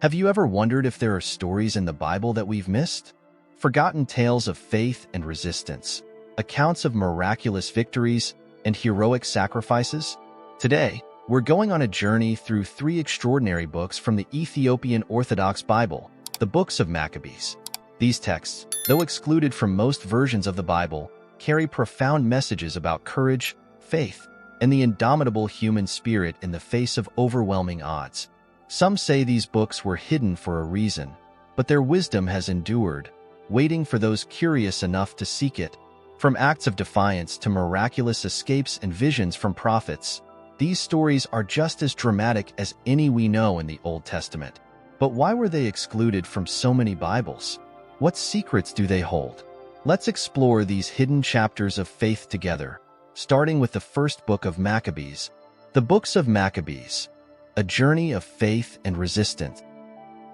Have you ever wondered if there are stories in the Bible that we've missed? Forgotten tales of faith and resistance, accounts of miraculous victories and heroic sacrifices? Today, we're going on a journey through three extraordinary books from the Ethiopian Orthodox Bible, the Books of Maccabees. These texts, though excluded from most versions of the Bible, carry profound messages about courage, faith, and the indomitable human spirit in the face of overwhelming odds. Some say these books were hidden for a reason, but their wisdom has endured, waiting for those curious enough to seek it. From acts of defiance to miraculous escapes and visions from prophets, these stories are just as dramatic as any we know in the Old Testament. But why were they excluded from so many Bibles? What secrets do they hold? Let's explore these hidden chapters of faith together, starting with the first book of Maccabees, the Books of Maccabees, a journey of faith and resistance.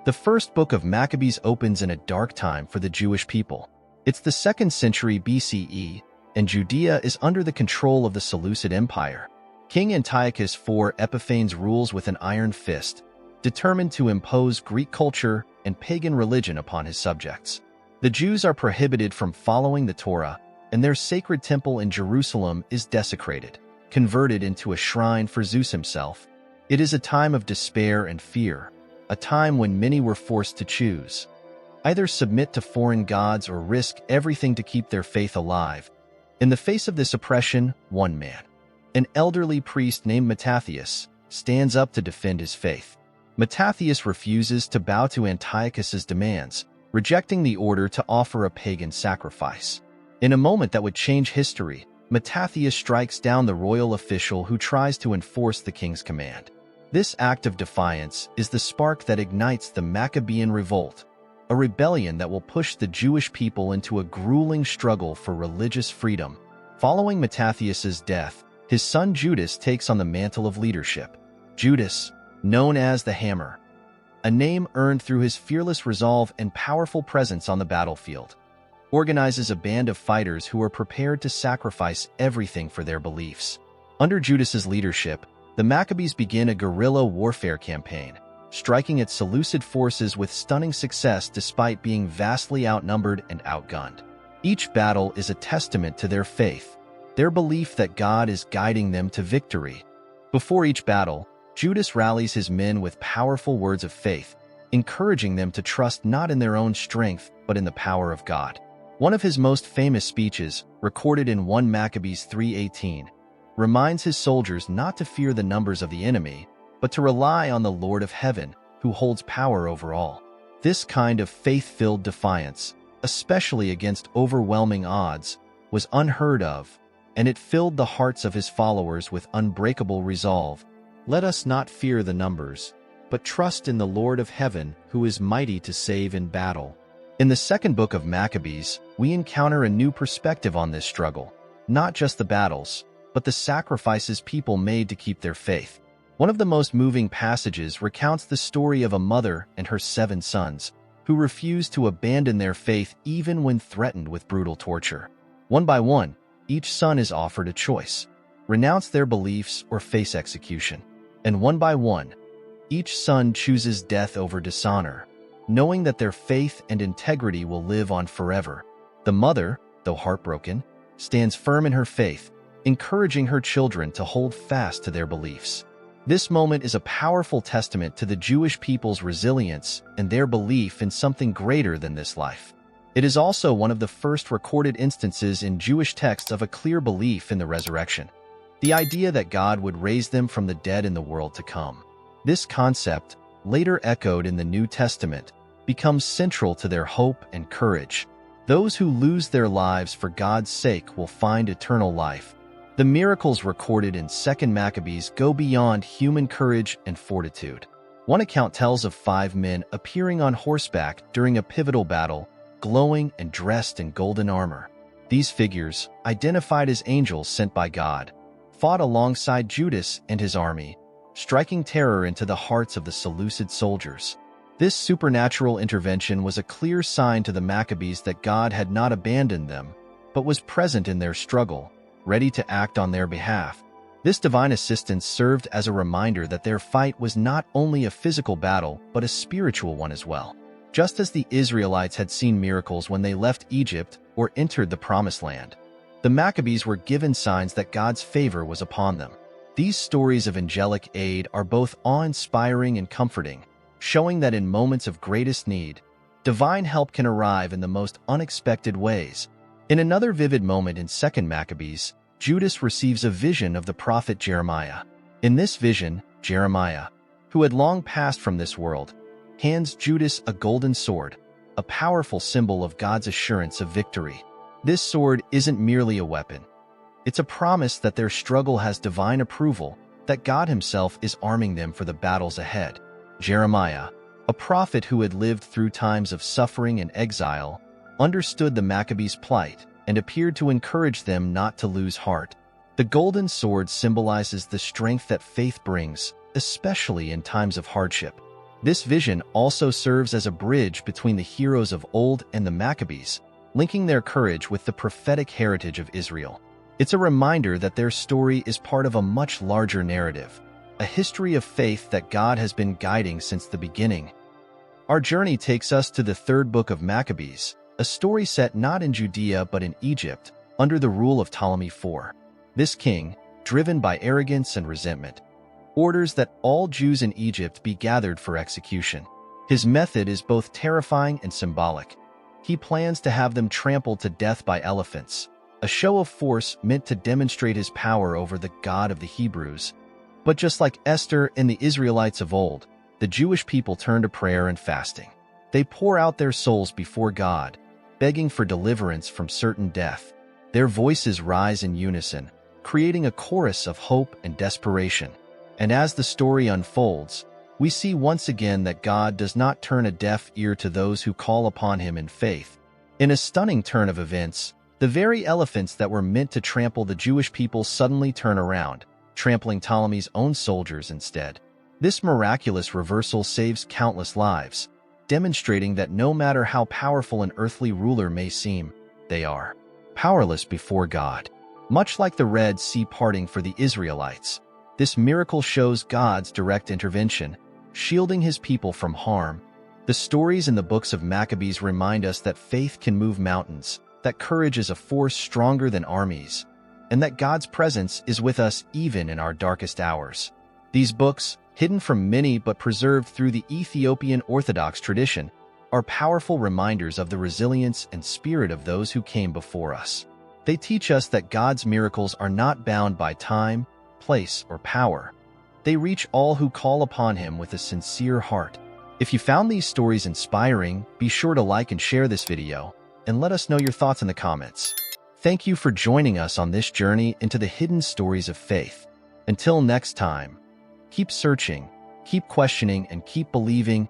The first book of Maccabees opens in a dark time for the Jewish people. It's the 2nd century BCE, and Judea is under the control of the Seleucid Empire. King Antiochus IV Epiphanes rules with an iron fist, determined to impose Greek culture and pagan religion upon his subjects. The Jews are prohibited from following the Torah, and their sacred temple in Jerusalem is desecrated, converted into a shrine for Zeus himself. It is a time of despair and fear, a time when many were forced to choose. Either submit to foreign gods or risk everything to keep their faith alive. In the face of this oppression, one man, an elderly priest named Mattathias, stands up to defend his faith. Mattathias refuses to bow to Antiochus's demands, rejecting the order to offer a pagan sacrifice. In a moment that would change history, Mattathias strikes down the royal official who tries to enforce the king's command. This act of defiance is the spark that ignites the Maccabean revolt, a rebellion that will push the Jewish people into a grueling struggle for religious freedom. Following Mattathias's death, his son Judas takes on the mantle of leadership. Judas, known as the Hammer, a name earned through his fearless resolve and powerful presence on the battlefield, organizes a band of fighters who are prepared to sacrifice everything for their beliefs. Under Judas's leadership, the Maccabees begin a guerrilla warfare campaign, striking at Seleucid forces with stunning success despite being vastly outnumbered and outgunned. Each battle is a testament to their faith, their belief that God is guiding them to victory. Before each battle, Judas rallies his men with powerful words of faith, encouraging them to trust not in their own strength but in the power of God. One of his most famous speeches, recorded in 1 Maccabees 3:18, reminds his soldiers not to fear the numbers of the enemy, but to rely on the Lord of Heaven, who holds power over all. This kind of faith-filled defiance, especially against overwhelming odds, was unheard of, and it filled the hearts of his followers with unbreakable resolve. Let us not fear the numbers, but trust in the Lord of Heaven, who is mighty to save in battle. In the second book of Maccabees, we encounter a new perspective on this struggle, not just the battles, but the sacrifices people made to keep their faith. One of the most moving passages recounts the story of a mother and her 7 sons, who refused to abandon their faith even when threatened with brutal torture. One by one, each son is offered a choice: renounce their beliefs or face execution. And one by one, each son chooses death over dishonor, knowing that their faith and integrity will live on forever. The mother, though heartbroken, stands firm in her faith, encouraging her children to hold fast to their beliefs. This moment is a powerful testament to the Jewish people's resilience and their belief in something greater than this life. It is also one of the first recorded instances in Jewish texts of a clear belief in the resurrection, the idea that God would raise them from the dead in the world to come. This concept, later echoed in the New Testament, becomes central to their hope and courage. Those who lose their lives for God's sake will find eternal life. The miracles recorded in 2 Maccabees go beyond human courage and fortitude. One account tells of 5 men appearing on horseback during a pivotal battle, glowing and dressed in golden armor. These figures, identified as angels sent by God, fought alongside Judas and his army, striking terror into the hearts of the Seleucid soldiers. This supernatural intervention was a clear sign to the Maccabees that God had not abandoned them, but was present in their struggle, ready to act on their behalf. This divine assistance served as a reminder that their fight was not only a physical battle, but a spiritual one as well. Just as the Israelites had seen miracles when they left Egypt or entered the Promised Land, the Maccabees were given signs that God's favor was upon them. These stories of angelic aid are both awe-inspiring and comforting, showing that in moments of greatest need, divine help can arrive in the most unexpected ways. In another vivid moment in 2 Maccabees, Judas receives a vision of the prophet Jeremiah. In this vision, Jeremiah, who had long passed from this world, hands Judas a golden sword, a powerful symbol of God's assurance of victory. This sword isn't merely a weapon. It's a promise that their struggle has divine approval, that God himself is arming them for the battles ahead. Jeremiah, a prophet who had lived through times of suffering and exile, understood the Maccabees' plight and appeared to encourage them not to lose heart. The golden sword symbolizes the strength that faith brings, especially in times of hardship. This vision also serves as a bridge between the heroes of old and the Maccabees, linking their courage with the prophetic heritage of Israel. It's a reminder that their story is part of a much larger narrative, a history of faith that God has been guiding since the beginning. Our journey takes us to the third book of Maccabees, a story set not in Judea but in Egypt, under the rule of Ptolemy IV. This king, driven by arrogance and resentment, orders that all Jews in Egypt be gathered for execution. His method is both terrifying and symbolic. He plans to have them trampled to death by elephants, a show of force meant to demonstrate his power over the God of the Hebrews. But just like Esther and the Israelites of old, the Jewish people turn to prayer and fasting. They pour out their souls before God, begging for deliverance from certain death. Their voices rise in unison, creating a chorus of hope and desperation. And as the story unfolds, we see once again that God does not turn a deaf ear to those who call upon him in faith. In a stunning turn of events, the very elephants that were meant to trample the Jewish people suddenly turn around, trampling Ptolemy's own soldiers instead. This miraculous reversal saves countless lives, demonstrating that no matter how powerful an earthly ruler may seem, they are powerless before God. Much like the Red Sea parting for the Israelites, this miracle shows God's direct intervention, shielding his people from harm. The stories in the books of Maccabees remind us that faith can move mountains, that courage is a force stronger than armies, and that God's presence is with us even in our darkest hours. These books, hidden from many but preserved through the Ethiopian Orthodox tradition, are powerful reminders of the resilience and spirit of those who came before us. They teach us that God's miracles are not bound by time, place, or power. They reach all who call upon him with a sincere heart. If you found these stories inspiring, be sure to like and share this video, and let us know your thoughts in the comments. Thank you for joining us on this journey into the hidden stories of faith. Until next time, keep searching, keep questioning, and keep believing